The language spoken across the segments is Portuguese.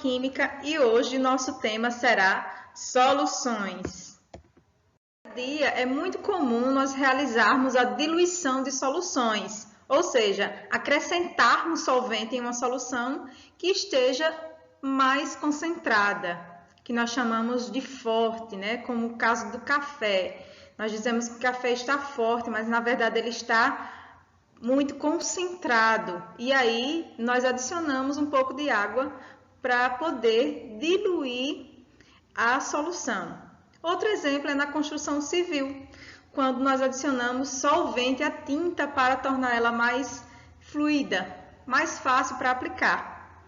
Bioquímica e hoje nosso tema será soluções. No dia é muito comum nós realizarmos a diluição de soluções, ou seja, acrescentarmos solvente em uma solução que esteja mais concentrada, que nós chamamos de forte, né? Como o caso do café. Nós dizemos que o café está forte, mas na verdade ele está muito concentrado. E aí nós adicionamos um pouco de água para poder diluir a solução. Outro exemplo é na construção civil, quando nós adicionamos solvente à tinta para tornar ela mais fluida, mais fácil para aplicar.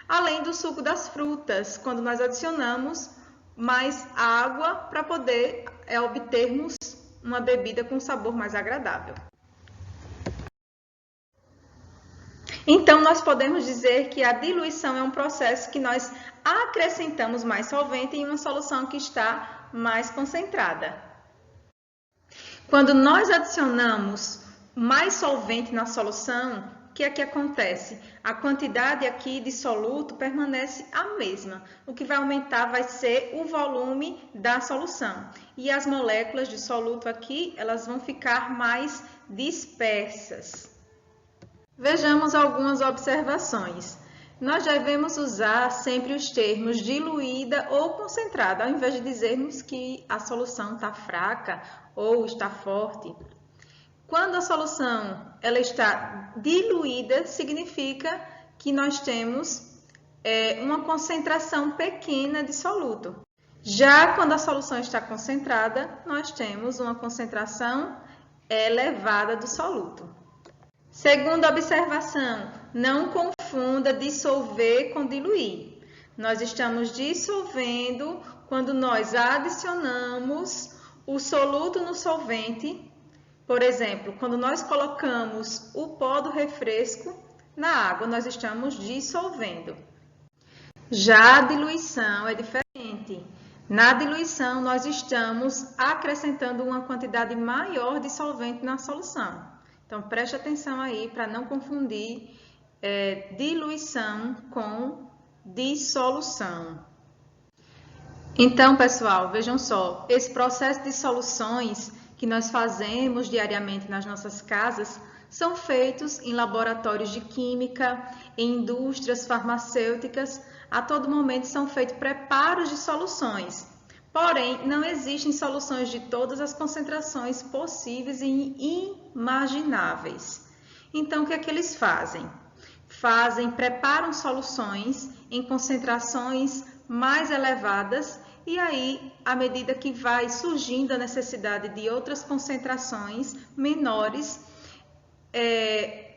Além do suco das frutas, quando nós adicionamos mais água para poder obtermos uma bebida com sabor mais agradável. Então, nós podemos dizer que a diluição é um processo que nós acrescentamos mais solvente em uma solução que está mais concentrada. Quando nós adicionamos mais solvente na solução, o que é que acontece? A quantidade aqui de soluto permanece a mesma. O que vai aumentar vai ser o volume da solução. E as moléculas de soluto aqui, elas vão ficar mais dispersas. Vejamos algumas observações. Nós devemos usar sempre os termos diluída ou concentrada, ao invés de dizermos que a solução está fraca ou está forte. Quando a solução ela está diluída, significa que nós temos uma concentração pequena de soluto. Já quando a solução está concentrada, nós temos uma concentração elevada do soluto. Segunda observação, não confunda dissolver com diluir. Nós estamos dissolvendo quando nós adicionamos o soluto no solvente. Por exemplo, quando nós colocamos o pó do refresco na água, nós estamos dissolvendo. Já a diluição é diferente. Na diluição, nós estamos acrescentando uma quantidade maior de solvente na solução. Então, preste atenção aí para não confundir diluição com dissolução. Então, pessoal, vejam só, esse processo de soluções que nós fazemos diariamente nas nossas casas são feitos em laboratórios de química, em indústrias farmacêuticas, a todo momento são feitos preparos de soluções. Porém, não existem soluções de todas as concentrações possíveis e imagináveis. Então, o que é que eles fazem? Preparam soluções em concentrações mais elevadas e aí, à medida que vai surgindo a necessidade de outras concentrações menores,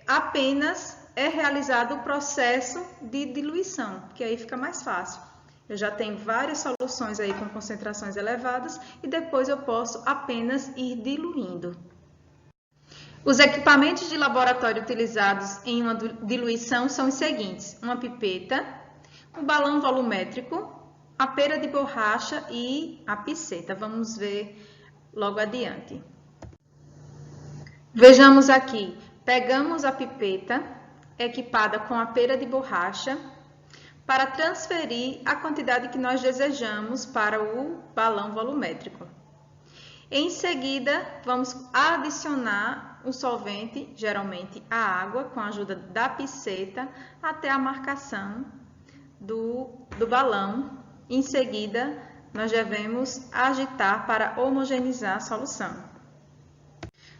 apenas é realizado o processo de diluição, que aí fica mais fácil. Eu já tenho várias soluções aí com concentrações elevadas e depois eu posso apenas ir diluindo. Os equipamentos de laboratório utilizados em uma diluição são os seguintes: uma pipeta, um balão volumétrico, a pera de borracha e a piceta. Vamos ver logo adiante. Vejamos aqui, pegamos a pipeta equipada com a pera de borracha para transferir a quantidade que nós desejamos para o balão volumétrico. Em seguida, vamos adicionar o solvente, geralmente a água, com a ajuda da piceta, até a marcação do balão. Em seguida, nós devemos agitar para homogeneizar a solução.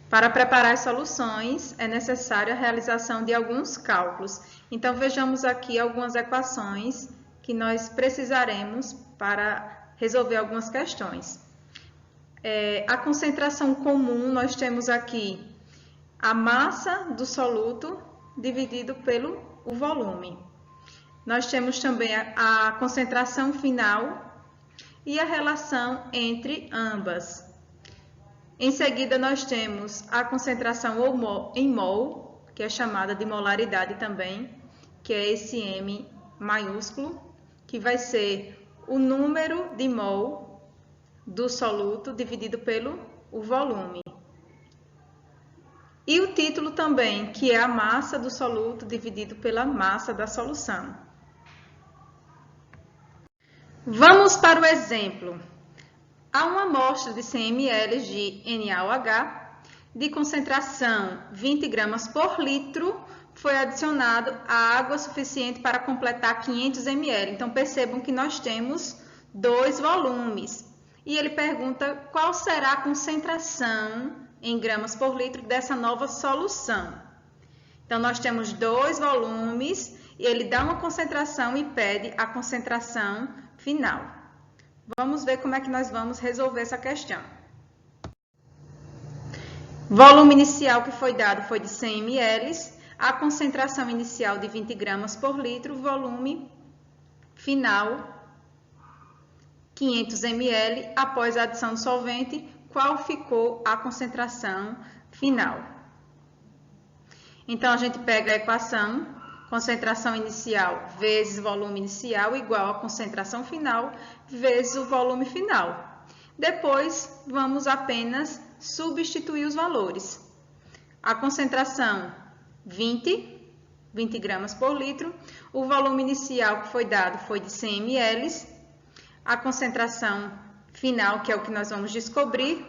Para preparar as soluções, é necessária a realização de alguns cálculos. Então, vejamos aqui algumas equações que nós precisaremos para resolver algumas questões. A concentração comum, nós temos aqui a massa do soluto dividido pelo volume. Nós temos também a concentração final e a relação entre ambas. Em seguida, nós temos a concentração em mol, que é chamada de molaridade também, que é esse M maiúsculo, que vai ser o número de mol do soluto dividido pelo volume. E o título também, que é a massa do soluto dividido pela massa da solução. Vamos para o exemplo. Há uma amostra de 100 ml de NaOH de concentração 20 gramas por litro, foi adicionado a água suficiente para completar 500 ml. Então, percebam que nós temos dois volumes. E ele pergunta qual será a concentração em gramas por litro dessa nova solução. Então, nós temos dois volumes e ele dá uma concentração e pede a concentração final. Vamos ver como é que nós vamos resolver essa questão. Volume inicial que foi dado foi de 100 ml, a concentração inicial de 20 gramas por litro, volume final 500 ml, após a adição do solvente, qual ficou a concentração final? Então, a gente pega a equação, concentração inicial vezes volume inicial igual a concentração final vezes o volume final. Depois, vamos apenas substituir os valores. A concentração 20 gramas por litro, o volume inicial que foi dado foi de 100 ml, a concentração final, que é o que nós vamos descobrir,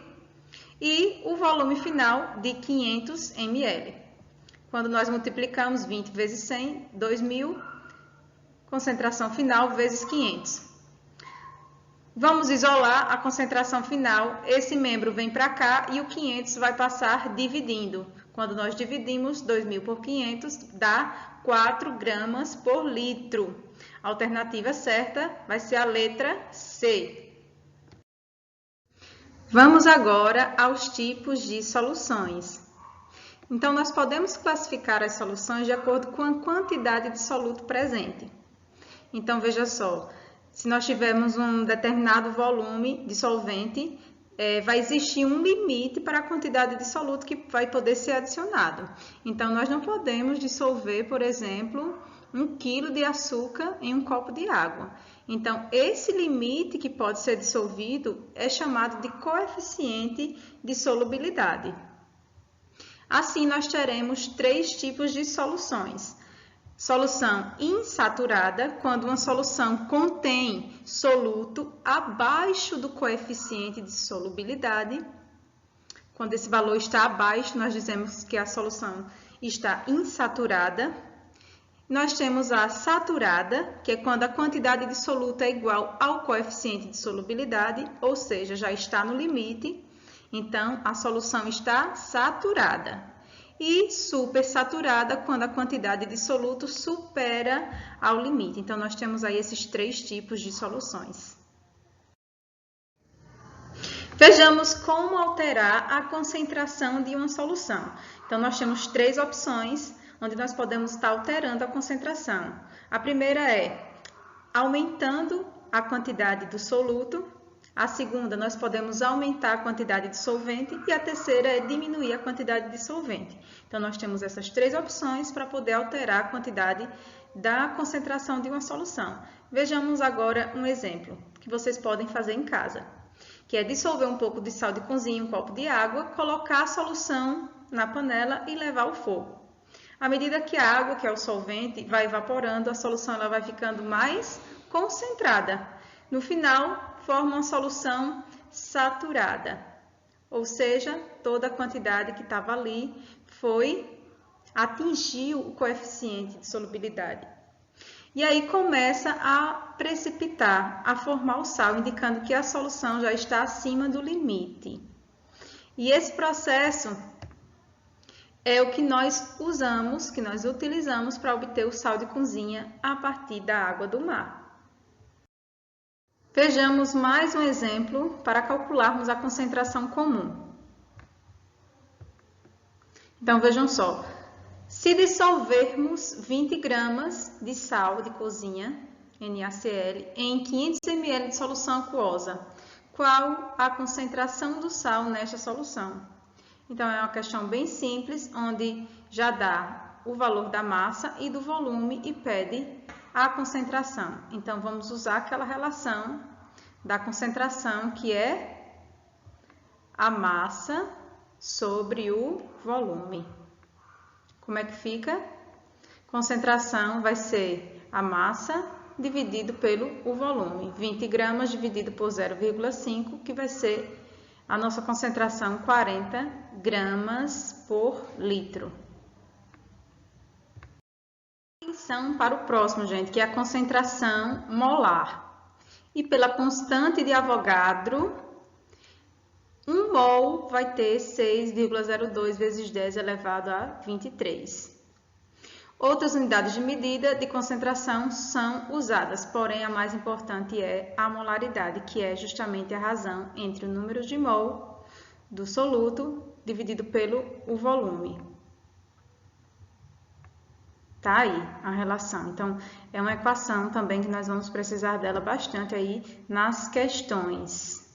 e o volume final de 500 ml. Quando nós multiplicamos 20 vezes 100, 2.000, concentração final vezes 500. Vamos isolar a concentração final, esse membro vem para cá e o 500 vai passar dividindo. Quando nós dividimos 2.000 por 500, dá 4 gramas por litro. A alternativa certa vai ser a letra C. Vamos agora aos tipos de soluções. Então, nós podemos classificar as soluções de acordo com a quantidade de soluto presente. Então, veja só, se nós tivermos um determinado volume de solvente, vai existir um limite para a quantidade de soluto que vai poder ser adicionado. Então, nós não podemos dissolver, por exemplo, 1 kg de açúcar em um copo de água. Então, esse limite que pode ser dissolvido é chamado de coeficiente de solubilidade. Assim, nós teremos 3 tipos de soluções. Solução insaturada, quando uma solução contém soluto abaixo do coeficiente de solubilidade. Quando esse valor está abaixo, nós dizemos que a solução está insaturada. Nós temos a saturada, que é quando a quantidade de soluto é igual ao coeficiente de solubilidade, ou seja, já está no limite. Então, a solução está saturada. E supersaturada, quando a quantidade de soluto supera ao limite. Então, nós temos aí esses 3 tipos de soluções. Vejamos como alterar a concentração de uma solução. Então, nós temos 3 opções onde nós podemos estar alterando a concentração. A primeira é aumentando a quantidade do soluto. A segunda, nós podemos aumentar a quantidade de solvente. E a terceira é diminuir a quantidade de solvente. Então, nós temos essas 3 opções para poder alterar a quantidade da concentração de uma solução. Vejamos agora um exemplo que vocês podem fazer em casa, que é dissolver um pouco de sal de cozinha em um copo de água, colocar a solução na panela e levar ao fogo. À medida que a água, que é o solvente, vai evaporando, a solução ela vai ficando mais concentrada. No final, forma uma solução saturada, ou seja, toda a quantidade que estava ali atingiu o coeficiente de solubilidade. E aí começa a precipitar, a formar o sal, indicando que a solução já está acima do limite. E esse processo é o que nós usamos, que nós utilizamos para obter o sal de cozinha a partir da água do mar. Vejamos mais um exemplo para calcularmos a concentração comum. Então, vejam só. Se dissolvermos 20 gramas de sal de cozinha, NaCl, em 500 ml de solução aquosa, qual a concentração do sal nesta solução? Então, é uma questão bem simples, onde já dá o valor da massa e do volume e pede a concentração. Então, vamos usar aquela relação da concentração, que é a massa sobre o volume. Como é que fica? Concentração vai ser a massa dividido pelo o volume. 20 gramas dividido por 0,5, que vai ser a nossa concentração 40 gramas por litro. Atenção para o próximo, gente, que é a concentração molar. E pela constante de Avogadro, 1 mol vai ter 6,02 vezes 10 elevado a 23. Outras unidades de medida de concentração são usadas, porém a mais importante é a molaridade, que é justamente a razão entre o número de mol do soluto dividido pelo o volume. Tá aí a relação. Então, é uma equação também que nós vamos precisar dela bastante aí nas questões.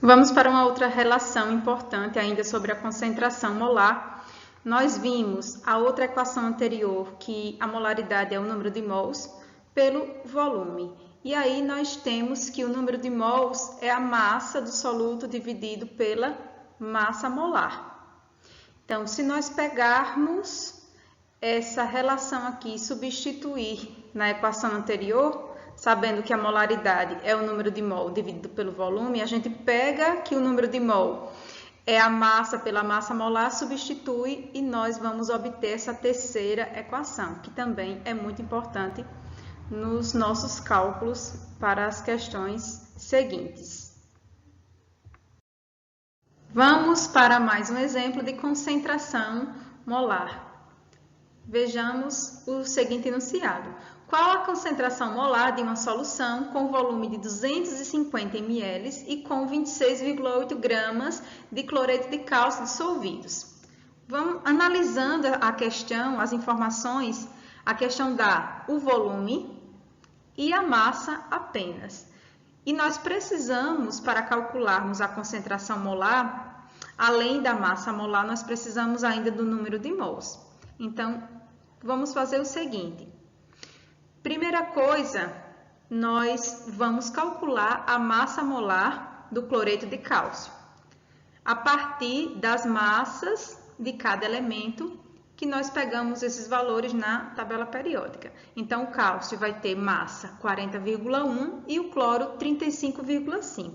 Vamos para uma outra relação importante ainda sobre a concentração molar. Nós vimos a outra equação anterior, que a molaridade é o número de mols pelo volume. E aí nós temos que o número de mols é a massa do soluto dividido pela massa molar. Então, se nós pegarmos essa relação aqui e substituir na equação anterior, sabendo que a molaridade é o número de mol dividido pelo volume, a gente pega que o número de mol é a massa pela massa molar, substitui e nós vamos obter essa terceira equação, que também é muito importante nos nossos cálculos para as questões seguintes. Vamos para mais um exemplo de concentração molar. Vejamos o seguinte enunciado. Qual a concentração molar de uma solução com volume de 250 ml e com 26,8 gramas de cloreto de cálcio dissolvidos? Vamos analisando a questão, as informações, a questão dá o volume e a massa apenas. E nós precisamos, para calcularmos a concentração molar, além da massa molar, nós precisamos ainda do número de mols. Então, vamos fazer o seguinte. Primeira coisa, nós vamos calcular a massa molar do cloreto de cálcio, a partir das massas de cada elemento que nós pegamos esses valores na tabela periódica. Então, o cálcio vai ter massa 40,1 e o cloro 35,5.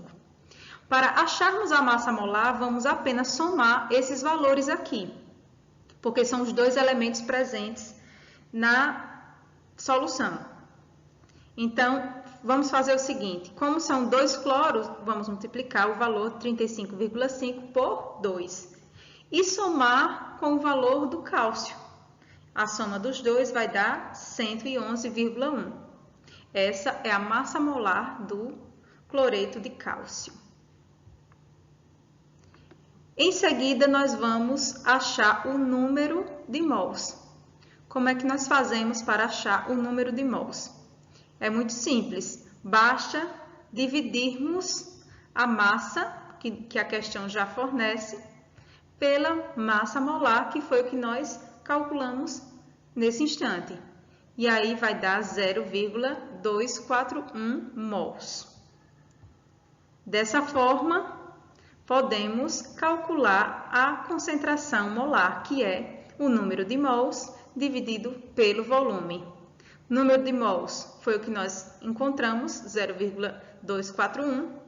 Para acharmos a massa molar, vamos apenas somar esses valores aqui, porque são os dois elementos presentes na solução. Então, vamos fazer o seguinte, como são dois cloros, vamos multiplicar o valor 35,5 por 2 e somar com o valor do cálcio. A soma dos dois vai dar 111,1. Essa é a massa molar do cloreto de cálcio. Em seguida, nós vamos achar o número de mols. Como é que nós fazemos para achar o número de mols? É muito simples, basta dividirmos a massa, que a questão já fornece, pela massa molar, que foi o que nós calculamos nesse instante. E aí vai dar 0,241 mols. Dessa forma, podemos calcular a concentração molar, que é o número de mols dividido pelo volume. O número de mols foi o que nós encontramos, 0,241.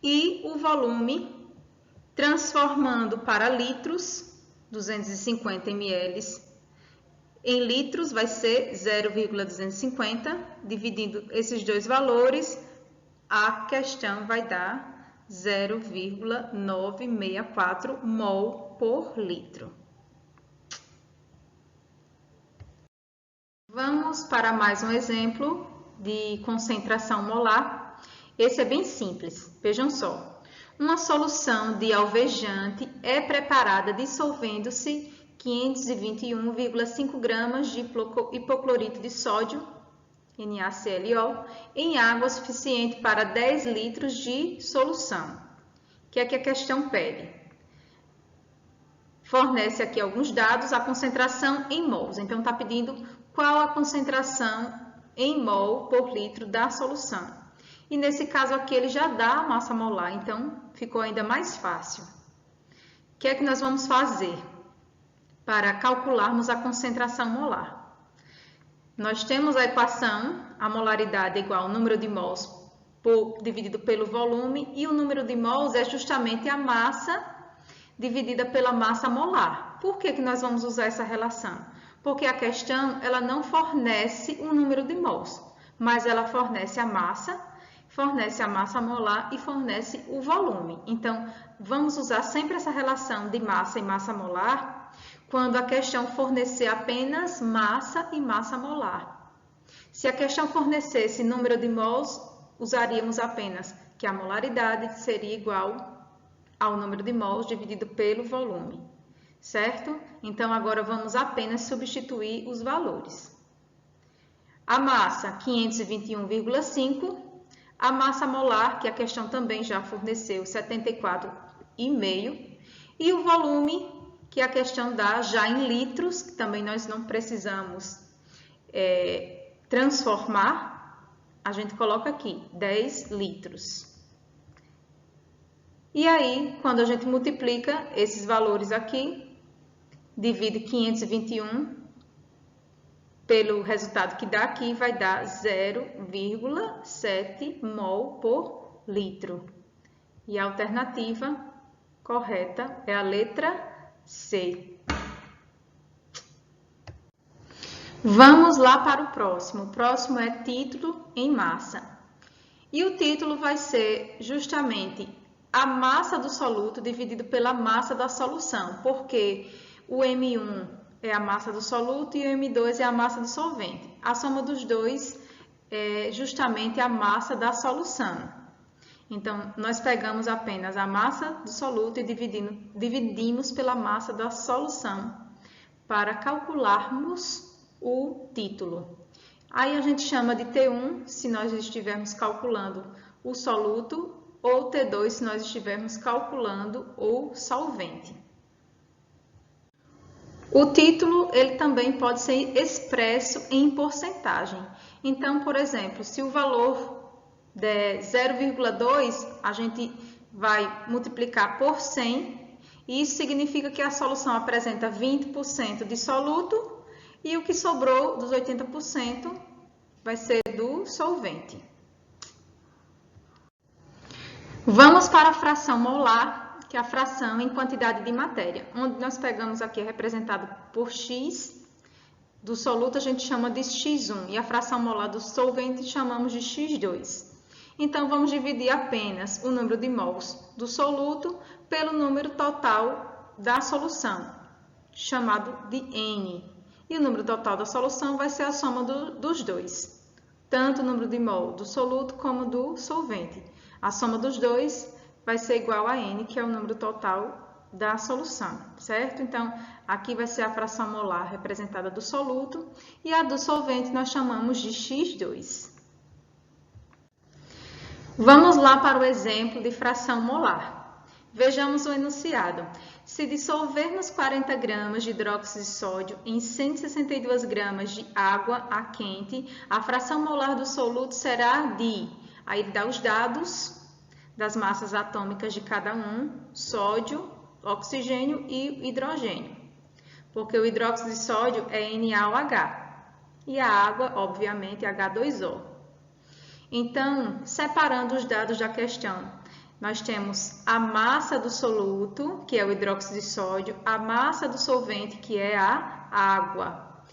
E o volume, transformando para litros, 250 ml em litros, vai ser 0,250. Dividindo esses dois valores, a questão vai dar 0,964 mol por litro. Vamos para mais um exemplo de concentração molar. Esse é bem simples, vejam só. Uma solução de alvejante é preparada dissolvendo-se 521,5 gramas de hipoclorito de sódio, NaClO, em água suficiente para 10 litros de solução. O que é que a questão pede? Fornece aqui alguns dados, a concentração em mols. Então, está pedindo qual a concentração em mol por litro da solução. E nesse caso aqui ele já dá a massa molar, então ficou ainda mais fácil. O que é que nós vamos fazer para calcularmos a concentração molar? nós temos a equação, a molaridade é igual ao número de mols dividido pelo volume, e o número de mols é justamente a massa dividida pela massa molar. Por que que nós vamos usar essa relação? Porque a questão ela não fornece o número de mols, mas ela fornece a massa molar e fornece o volume. Então, vamos usar sempre essa relação de massa e massa molar quando a questão fornecer apenas massa e massa molar. Se a questão fornecesse número de mols, usaríamos apenas que a molaridade seria igual ao número de mols dividido pelo volume, certo? Então, agora vamos apenas substituir os valores. A massa, 521,5. A massa molar, que a questão também já forneceu, 74,5. E o volume, que a questão dá já em litros, que também nós não precisamos transformar. A gente coloca aqui 10 litros. E aí, quando a gente multiplica esses valores aqui, divide 521 pelo resultado que dá aqui, vai dar 0,7 mol por litro. E a alternativa correta é a letra C. Vamos lá para o próximo. O próximo é título em massa. E o título vai ser justamente a massa do soluto dividido pela massa da solução, porque o M1 é a massa do soluto e o M2 é a massa do solvente. A soma dos dois é justamente a massa da solução. Então, nós pegamos apenas a massa do soluto e dividimos pela massa da solução para calcularmos o título. Aí a gente chama de T1 se nós estivermos calculando o soluto, ou T2 se nós estivermos calculando o solvente. O título ele também pode ser expresso em porcentagem. Então, por exemplo, se o valor der 0,2, a gente vai multiplicar por 100, e isso significa que a solução apresenta 20% de soluto, e o que sobrou dos 80% vai ser do solvente. Vamos para a fração molar, que é a fração em quantidade de matéria, onde nós pegamos aqui representado por X, do soluto a gente chama de X1, e a fração molar do solvente chamamos de X2. Então, vamos dividir apenas o número de mols do soluto pelo número total da solução, chamado de N. E o número total da solução vai ser a soma dos dois, tanto o número de mol do soluto como do solvente. A soma dos dois vai ser igual a N, que é o número total da solução, certo? Então, aqui vai ser a fração molar representada do soluto e a do solvente nós chamamos de X2. Vamos lá para o exemplo de fração molar. Vejamos o enunciado. Se dissolvermos 40 gramas de hidróxido de sódio em 162 gramas de água a quente, a fração molar do soluto será de... Aí ele dá os dados das massas atômicas de cada um, sódio, oxigênio e hidrogênio. Porque o hidróxido de sódio é NaOH e a água, obviamente, é H2O. Então, separando os dados da questão, nós temos a massa do soluto, que é o hidróxido de sódio, a massa do solvente, que é a água.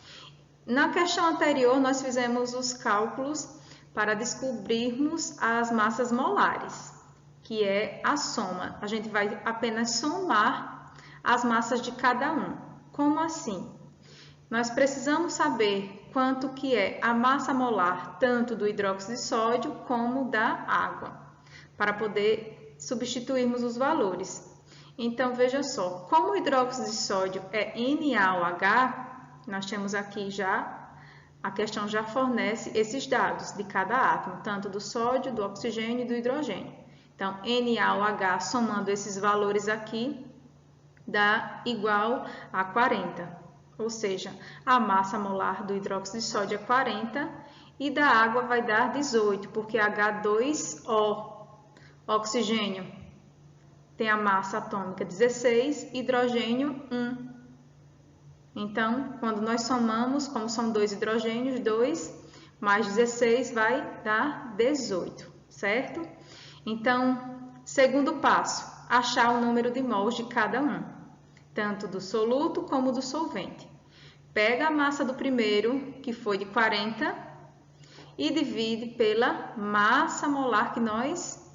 Na questão anterior, nós fizemos os cálculos para descobrirmos as massas molares, que é a soma. A gente vai apenas somar as massas de cada um. Como assim? Nós precisamos saber quanto que é a massa molar tanto do hidróxido de sódio como da água, para poder substituirmos os valores. Então, veja só, como o hidróxido de sódio é NaOH, nós temos aqui já, a questão já fornece esses dados de cada átomo, tanto do sódio, do oxigênio e do hidrogênio. Então, NaOH, somando esses valores aqui, dá igual a 40. Ou seja, a massa molar do hidróxido de sódio é 40 e da água vai dar 18, porque H2O. Oxigênio tem a massa atômica 16, hidrogênio 1. Então, quando nós somamos, como são 2 hidrogênios, 2 mais 16 vai dar 18, certo? Então, segundo passo, achar o número de mols de cada um, tanto do soluto como do solvente. Pega a massa do primeiro, que foi de 40, e divide pela massa molar que nós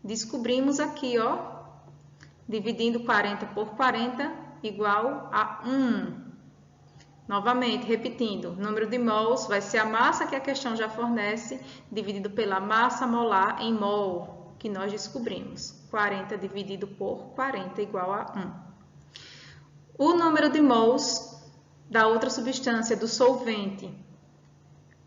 descobrimos aqui, ó. Dividindo 40 por 40, igual a 1. Novamente, repetindo, o número de mols vai ser a massa que a questão já fornece, dividido pela massa molar em mol, que nós descobrimos. 40 dividido por 40 igual a 1. O número de mols da outra substância, do solvente,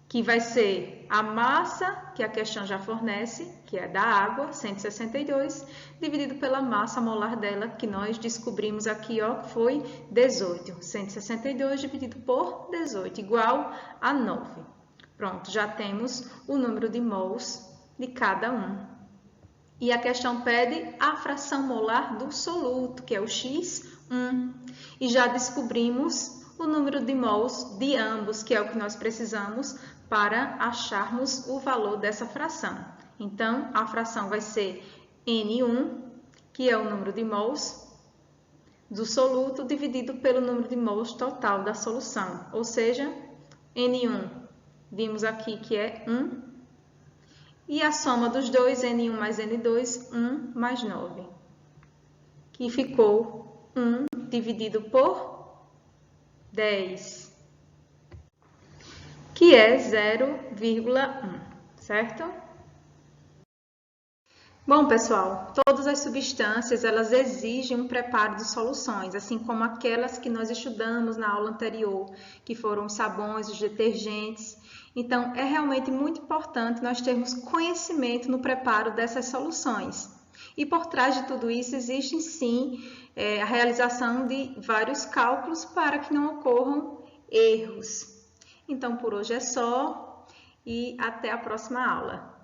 que vai ser a massa que a questão já fornece, que é da água, 162, dividido pela massa molar dela, que nós descobrimos aqui, ó, foi 18. 162 dividido por 18, igual a 9. Pronto, já temos o número de mols de cada um. E a questão pede a fração molar do soluto, que é o X1. E já descobrimos o número de mols de ambos, que é o que nós precisamos para acharmos o valor dessa fração. Então, a fração vai ser N1, que é o número de mols do soluto, dividido pelo número de mols total da solução. Ou seja, N1, vimos aqui que é 1, e a soma dos dois, N1 mais N2, 1 mais 9, que ficou 1 dividido por 10, que é 0,1, certo? Bom, pessoal, todas as substâncias, elas exigem um preparo de soluções, assim como aquelas que nós estudamos na aula anterior, que foram os sabões, os detergentes. Então, é realmente muito importante nós termos conhecimento no preparo dessas soluções. E por trás de tudo isso, existe sim a realização de vários cálculos para que não ocorram erros. Então, por hoje é só e até a próxima aula.